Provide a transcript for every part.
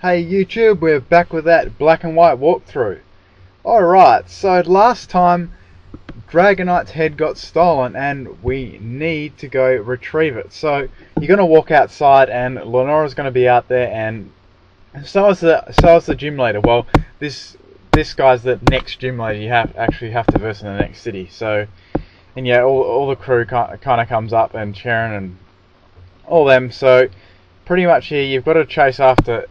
Hey YouTube, we're back with that black and white walkthrough. Alright, so last time Dragonite's head got stolen and we need to go retrieve it. So you're going to walk outside and Lenora's going to be out there, and so is the gym leader. Well, this guy's the next gym leader you actually have to verse in the next city. So, and yeah, all the crew kind of comes up, and Sharon and all them. So pretty much here you've got to chase after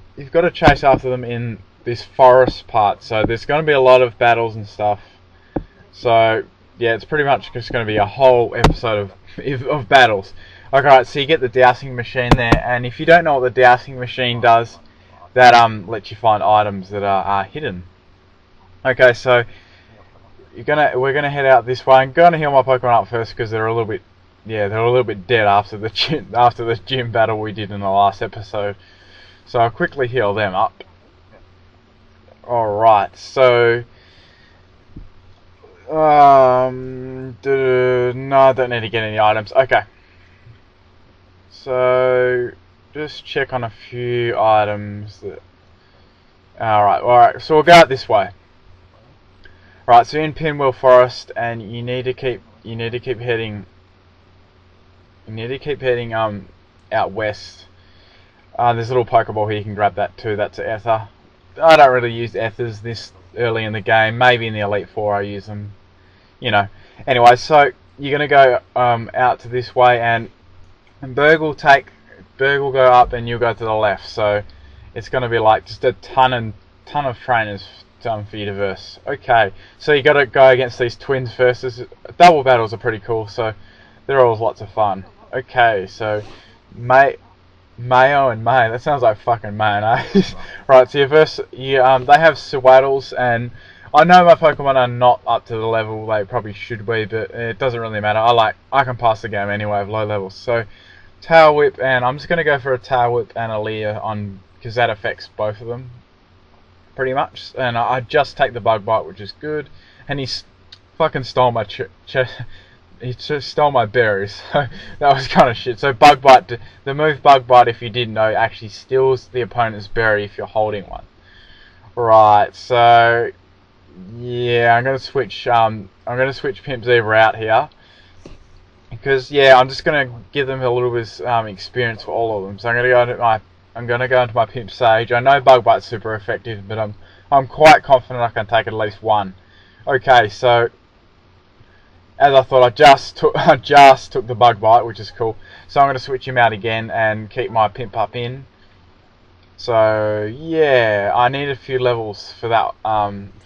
them in this forest part. So there's going to be a lot of battles and stuff. So yeah, it's pretty much just going to be a whole episode of battles. Alright, so you get the dowsing machine there, and if you don't know what the dowsing machine does, that lets you find items that are hidden. Okay, so we're gonna head out this way. I'm gonna heal my Pokemon up first because they're a little bit dead after the gym battle we did in the last episode. So I'll quickly heal them up. Alright, so no, I don't need to get any items. Okay, so just check on a few items that. Alright, so we'll go out this way. Right, so in Pinwheel Forest, and you need to keep heading out west. There's a little Pokeball here, you can grab that too. That's an Ether. I don't really use Ethers this early in the game. Maybe in the Elite Four I use them. You know. Anyway, so you're gonna go out to this way, and Berg will go up, and you'll go to the left. So it's gonna be like just a ton of trainers for you to verse. Okay, so you got to go against these twins first. Double battles are pretty cool, so they're always lots of fun. Okay, so Mayo and May. That sounds like fucking mayonnaise. Right, so they have Sewaddles, and I know my Pokemon are not up to the level they probably should be, but it doesn't really matter. I can pass the game anyway of low levels. So Tail Whip, and I'm just gonna go for a Tail Whip and a Leer on, because that affects both of them pretty much. And I just take the Bug Bite, which is good. And he's fucking stole my he just stole my berries, so that was kind of shit. So Bug Bite, the move Bug Bite, if you didn't know, actually steals the opponent's berry if you're holding one. Right, so yeah, I'm gonna switch Pimp Zebra out here, because yeah, I'm just gonna give them a little bit of experience for all of them. So I'm gonna go into my Pimp Sage. I know Bug Bite's super effective, but I'm quite confident I can take at least one. Okay, so as I thought, I just took the Bug Bite, which is cool. So I'm going to switch him out again and keep my Pimp Up in. So yeah, I need a few levels for that,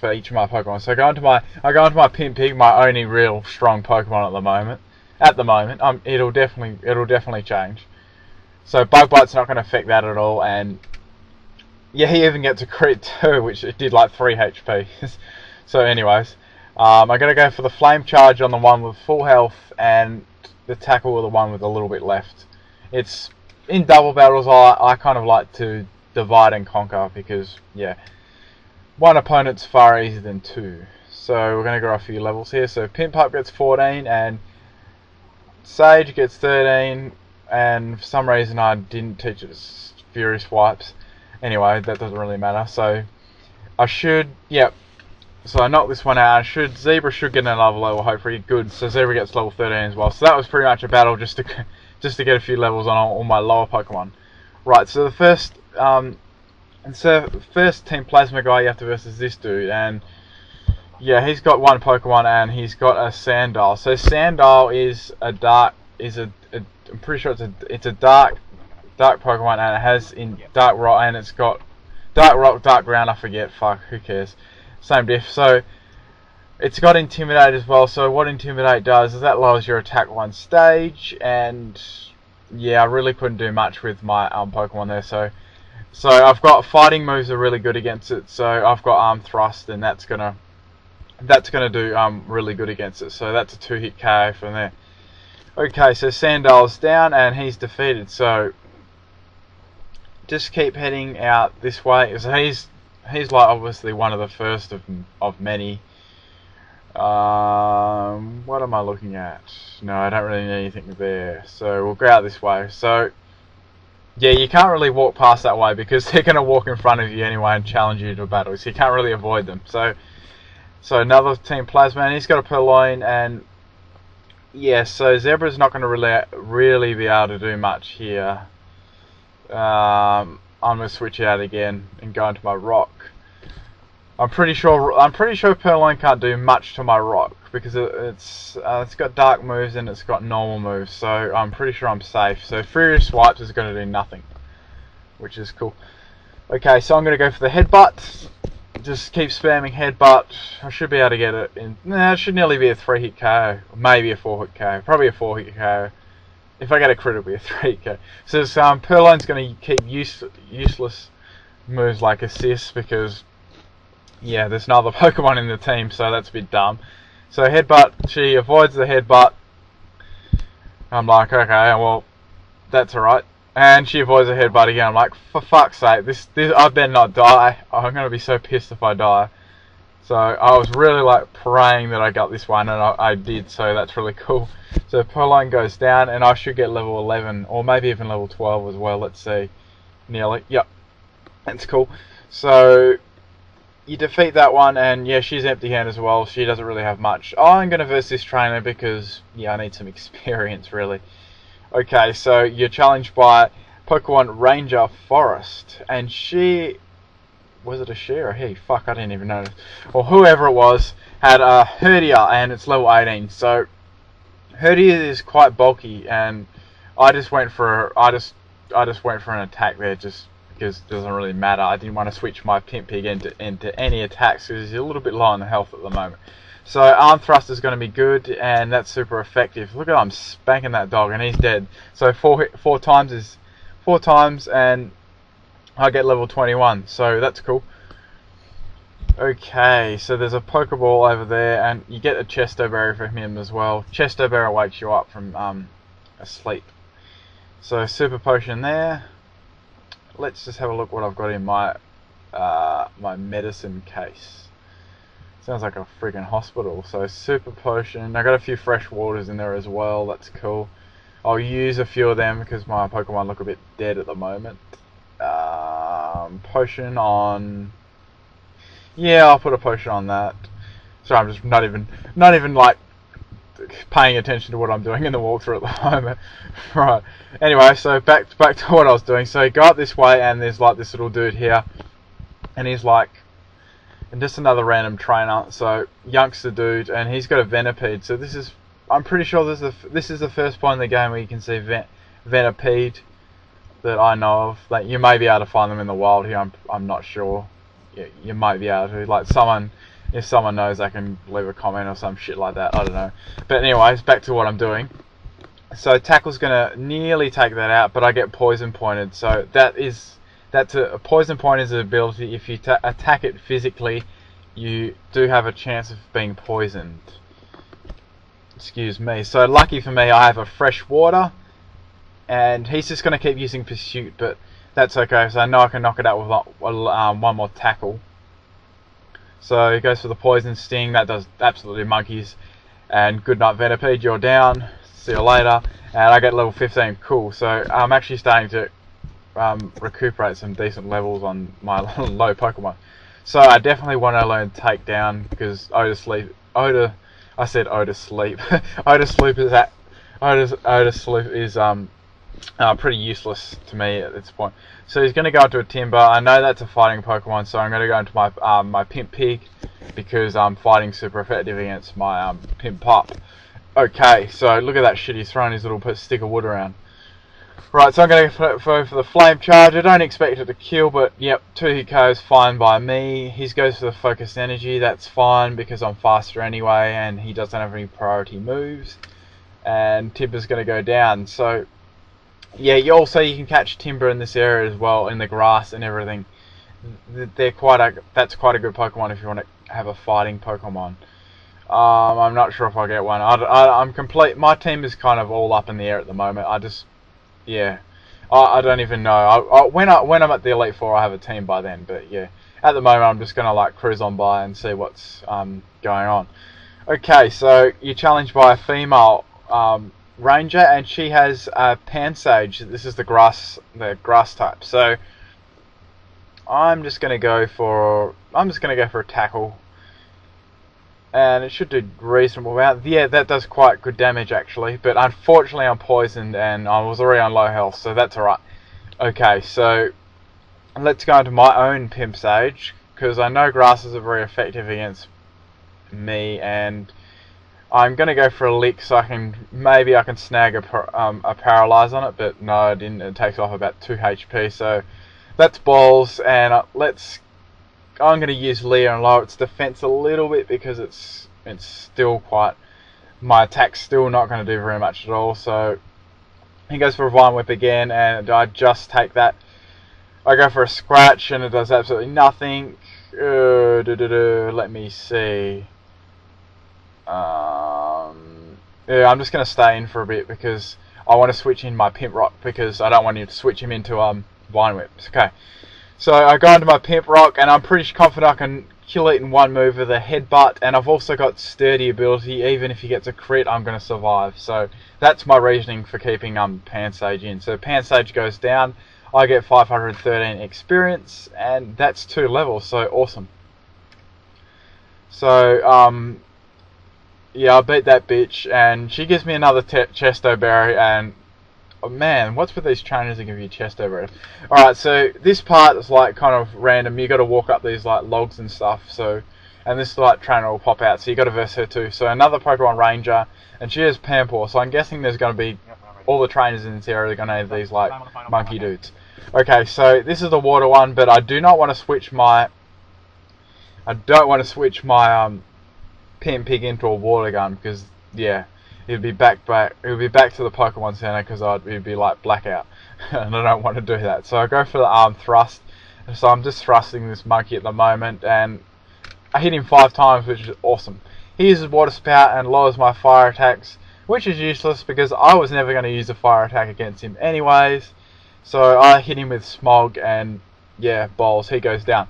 for each of my Pokemon. So I go into my Pimp Pig, my only real strong Pokemon at the moment. It'll definitely change. So Bug Bite's not going to affect that at all, and yeah, he even gets a crit too, which it did like 3 HP. So anyways, I'm going to go for the Flame Charge on the one with full health, and the Tackle with the one with a little bit left. It's in double battles. I kind of like to divide and conquer, because yeah, one opponent's far easier than two. So we're going to go a few levels here. So Pimp Up gets 14, and Sage gets 13. And for some reason I didn't teach it Furious Wipes. Anyway, that doesn't really matter. So I should, yep. So I knocked this one out. Zebra should get another level, hopefully. Good. So Zebra gets level 13 as well. So that was pretty much a battle just to get a few levels on all my lower Pokemon. Right. So the first Team Plasma guy you have to versus this dude, and yeah, he's got one Pokemon, and he's got a Sandile. So Sandile is I'm pretty sure it's a dark Pokemon, and it has Dark Rock, and it's got Dark Rock, Dark Ground. I forget. Fuck, who cares? Same diff. So it's got Intimidate as well. So what Intimidate does is that lowers your attack one stage, and yeah, I really couldn't do much with my Pokemon there. So I've got fighting moves are really good against it. So I've got Arm Thrust, and that's gonna do really good against it. So that's a 2-hit KO from there. Okay, so Sandile's down and he's defeated, so just keep heading out this way. So he's like obviously one of the first of many. What am I looking at? No, I don't really need anything there, so we'll go out this way. So Yeah, you can't really walk past that way because they're going to walk in front of you anyway and challenge you to a battle, so you can't really avoid them. So another Team Plasma, and he's got a Purloin, and yeah, so Zebra's not going to really be able to do much here. I'm going to switch out again and go into my rock. I'm pretty sure Purloin can't do much to my rock because it's got dark moves and it's got normal moves, so I'm pretty sure I'm safe. So Furious Swipes is going to do nothing, which is cool. Okay, so I'm going to go for the headbutt. Just keep spamming headbutt. I should be able to get it in. Nah, it should nearly be a 3-hit KO, maybe a 4-hit KO, probably a 4-hit KO. If I get a crit, it'll be a 3-hit KO. So Purloin's going to keep useless moves like assist because, yeah, there's no other Pokemon in the team, so that's a bit dumb. So headbutt, she avoids the headbutt. I'm like, okay, well, that's alright. And she avoids a headbutt again. I'm like, for fuck's sake, this I better not die. I'm gonna be so pissed if I die. So I was really like praying that I got this one, and I did. So that's really cool. So Purloin goes down, and I should get level 11, or maybe even level 12 as well. Let's see, nearly. Yep, that's cool. So you defeat that one, and yeah, she's empty hand as well. She doesn't really have much. I'm gonna verse this trainer because yeah, I need some experience really. Okay, so you're challenged by Pokemon Ranger Forest, and she, was it a she or a he? Fuck, I didn't even notice. Or whoever it was, had a Herdia, and it's level 18. So Herdia is quite bulky, and I just went for an attack there, just because it doesn't really matter. I didn't want to switch my Pimpig into any attacks because he's a little bit low on the health at the moment. So Arm Thrust is going to be good, and that's super effective. Look at I'm spanking that dog, and he's dead. So four times, and I get level 21. So that's cool. Okay, so there's a Pokeball over there, and you get a Chesto Berry from him as well. Chesto Berry wakes you up from asleep. So Super Potion there. Let's just have a look what I've got in my my medicine case. Sounds like a friggin' hospital. So Super Potion. I got a few fresh waters in there as well. That's cool. I'll use a few of them because my Pokemon look a bit dead at the moment. Potion on. Yeah, I'll put a potion on that. So I'm just not even like paying attention to what I'm doing in the walkthrough at the moment. Right. Anyway, so back to what I was doing. So go up this way, and there's like this little dude here, and he's like. And just another random trainer, so youngster dude, and he's got a Venipede. So this is, I'm pretty sure this is the first point in the game where you can see Venipede that I know of. Like you may be able to find them in the wild here. I'm not sure. You might be able to. Like if someone knows, they can leave a comment or some shit like that. I don't know. But anyways, back to what I'm doing. So Tackle's gonna nearly take that out, but I get poison pointed. So that's a poison point is an ability. If you attack it physically, you do have a chance of being poisoned. Excuse me. So lucky for me, I have a fresh water, and he's just going to keep using Pursuit, but that's okay. So I know I can knock it out with one more tackle. So he goes for the Poison Sting. That does absolutely monkeys. And good night, Venipede. You're down. See you later. And I get level 15. Cool. So I'm actually starting to recuperate some decent levels on my low Pokemon. So I definitely want to learn Takedown because Odor Sleep is pretty useless to me at this point. So he's going to go into a Timber. I know that's a fighting Pokemon, so I'm going to go into my my Pimpig because I'm fighting super effective against my Pimpup. Okay, so look at that shit. He's throwing his little stick of wood around. Right, so I'm going to go for the Flame Charge. I don't expect it to kill, but yep, 2-hit KO is fine by me. He goes for the Focused Energy. That's fine because I'm faster anyway, and he doesn't have any priority moves. And Timber's going to go down. So yeah, you can catch Timber in this area as well, in the grass and everything. That's quite a good Pokemon if you want to have a fighting Pokemon. I'm not sure if I'll get one. I'm complete. My team is kind of all up in the air at the moment. Yeah, I don't even know. When I'm at the Elite Four, I have a team by then. But yeah, at the moment, I'm just gonna like cruise on by and see what's going on. Okay, so you're challenged by a female ranger, and she has pan sage. This is the grass type. So I'm just gonna go for a tackle, and it should do reasonable amount. Yeah, that does quite good damage actually, but unfortunately I'm poisoned and I was already on low health, so that's alright. Okay, so let's go into my own pimp sage, because I know grasses are very effective against me, and I'm gonna go for a lick so maybe I can snag a paralyze on it, but no, I didn't. It takes off about 2 HP, so that's balls. And I'm gonna use Leah and lower its defense a little bit, because it's still quite, my attack's still not going to do very much at all. So he goes for a Vine Whip again, and I just take that. I go for a scratch and it does absolutely nothing. Let me see. Yeah, I'm just going to stay in for a bit because I want to switch in my Pimp Rock, because I don't want you to switch him into Vine Whips. Okay, so I go into my Pimp Rock, and I'm pretty confident I can kill it in one move with a headbutt, and I've also got sturdy ability. Even if he gets a crit, I'm going to survive. So that's my reasoning for keeping Pan Sage in. So Pan Sage goes down. I get 513 experience, and that's 2 levels, so awesome. So, yeah, I beat that bitch, and she gives me another Chesto Berry, and, oh man, what's with these trainers that give you Chesto Berries? Alright, so this part is like kind of random. You gotta walk up these like logs and stuff, so, and this like trainer will pop out, so you gotta verse her too. So another Pokemon Ranger, and she has Pampor, so I'm guessing there's gonna be, all the trainers in this area are gonna have these like monkey dudes. Okay, so this is the water one, but I do not want to switch my, Pimp Pig into a water gun, because yeah, it'd be back to the Pokemon Center, because it'd be like blackout, and I don't want to do that. So I go for the arm thrust. So I'm just thrusting this monkey at the moment, and I hit him 5 times, which is awesome. He uses Water Spout and lowers my fire attacks, which is useless because I was never going to use a fire attack against him anyways. So I hit him with Smog, and yeah, balls, he goes down.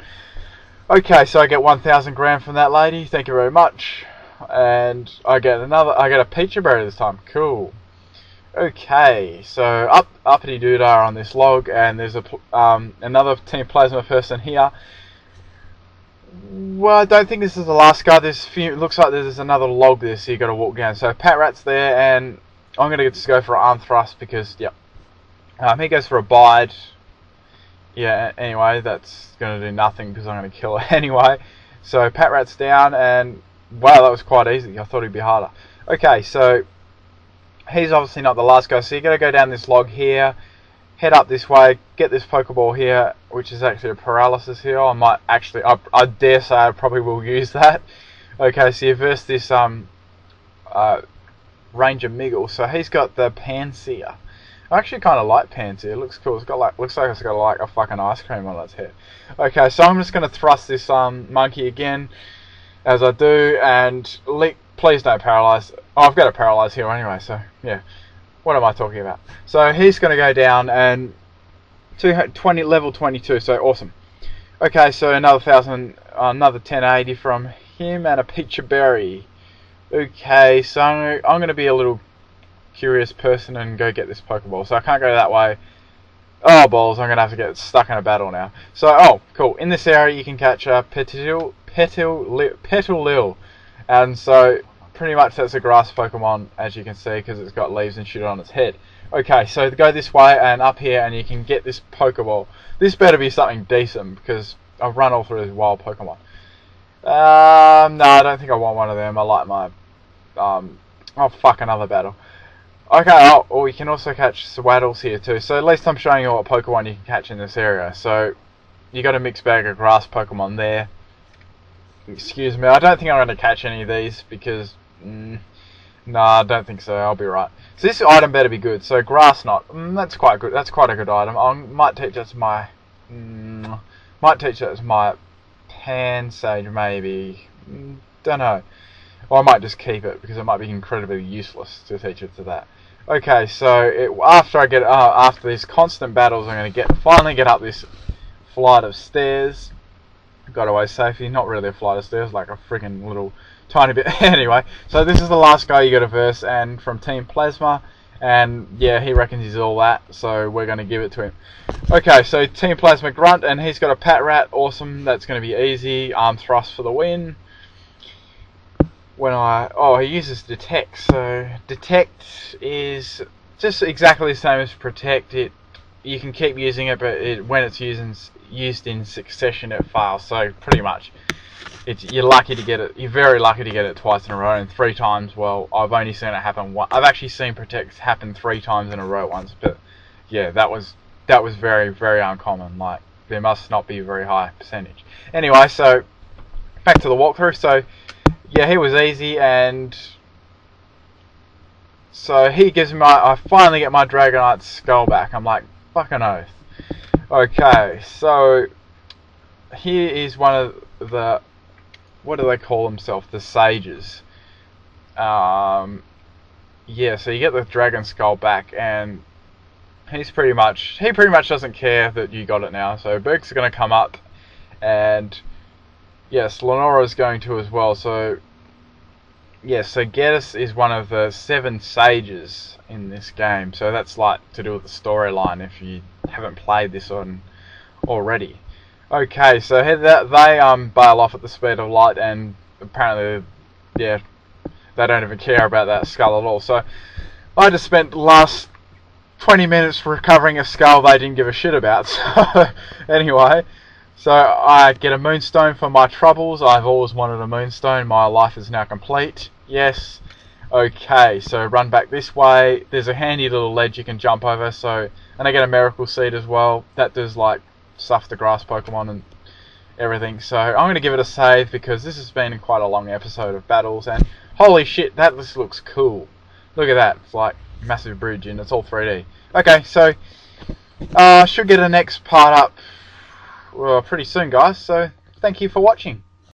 Okay, so I get 1,000 grand from that lady. Thank you very much. And I get a Peachy Berry this time. Cool. Okay, so uppity doodah on this log, and there's another Team Plasma person here. Well, I don't think this is the last guy. Looks like there's another log there, so you got to walk down. So Pat Rat's there, and I'm gonna just go for an arm thrust because yep. He goes for a bide. Yeah, anyway, that's going to do nothing because I'm going to kill it anyway. So Pat Rat's down, and wow, that was quite easy. I thought it'd be harder. Okay, so he's obviously not the last guy. So you're going to go down this log here, head up this way, get this Pokeball here, which is actually a paralysis here. I might actually, I dare say I probably will use that. Okay, so you verse this Ranger Miggle. So he's got the Pansear. I actually kind of like Pansy. It looks cool. Looks like it's got like a fucking ice cream on its head. Okay, so I'm just gonna thrust this monkey again, as I do, and please don't paralyze. Oh, I've got a paralyze here anyway. So yeah, what am I talking about? So he's gonna go down, and level 22. So awesome. Okay, so another 1080 from him, and a Peachy Berry. Okay, so I'm gonna be a little curious person and go get this Pokeball. So I can't go that way. Oh balls, I'm gonna have to get stuck in a battle now. So oh cool, in this area you can catch a Petal Lil, and so pretty much that's a grass Pokemon, as you can see, because it's got leaves and shit on its head. Okay, so go this way and up here, and you can get this Pokeball. This better be something decent because I've run all through these wild Pokemon. No, I don't think I want one of them. I like my oh fuck, another battle. Okay, oh, you can also catch Swaddles here too. So at least I'm showing you what Pokemon you can catch in this area. So you got a mixed bag of grass Pokemon there. Excuse me, I don't think I'm going to catch any of these because no, I don't think so. I'll be right. So this item better be good. So grass knot, that's quite good. That's quite a good item. I might teach that as my Pan Sage maybe. Don't know. Or I might just keep it because it might be incredibly useless to teach it to that. Okay, so after these constant battles, I'm going to finally get up this flight of stairs. got away safely. Not really a flight of stairs, like a freaking little tiny bit. Anyway, so this is the last guy you got to verse, and from Team Plasma, and yeah, he reckons he's all that, so we're going to give it to him. Okay, so Team Plasma Grunt, and he's got a Pat Rat. Awesome, that's going to be easy. Arm thrust for the win. He uses Detect. So Detect is just exactly the same as Protect. You can keep using it, but when it's used in succession, it fails. So pretty much, you're lucky to get it. You're very lucky to get it twice in a row, and 3 times. Well, I've only seen it happen once. I've actually seen Protect happen 3 times in a row once, but yeah, that was very, very uncommon. Like, there must not be a very high percentage. Anyway, so back to the walkthrough. So yeah, he was easy, and so he gives me I finally get my Dragonite skull back. I'm like, fucking oath. Okay, so here is one of the, what do they call themselves? The sages. Yeah, so you get the dragon skull back, and he pretty much doesn't care that you got it now. So Berg's going to come up, and yes, Lenora's going to as well. So yes, so Geddes is one of the 7 sages in this game. So that's like to do with the storyline if you haven't played this one already. Okay, so they bail off at the speed of light, and apparently, yeah, they don't even care about that skull at all. So I just spent the last 20 minutes recovering a skull they didn't give a shit about. So anyway, so I get a moonstone for my troubles. I've always wanted a moonstone. My life is now complete. Yes. Okay, so run back this way. There's a handy little ledge you can jump over. So, and I get a miracle seed as well. That does like stuff the grass Pokemon and everything. So I'm going to give it a save because this has been quite a long episode of battles, and holy shit, that just looks cool. Look at that. It's like a massive bridge and it's all 3D. Okay, so should get a next part up pretty soon, guys. So thank you for watching.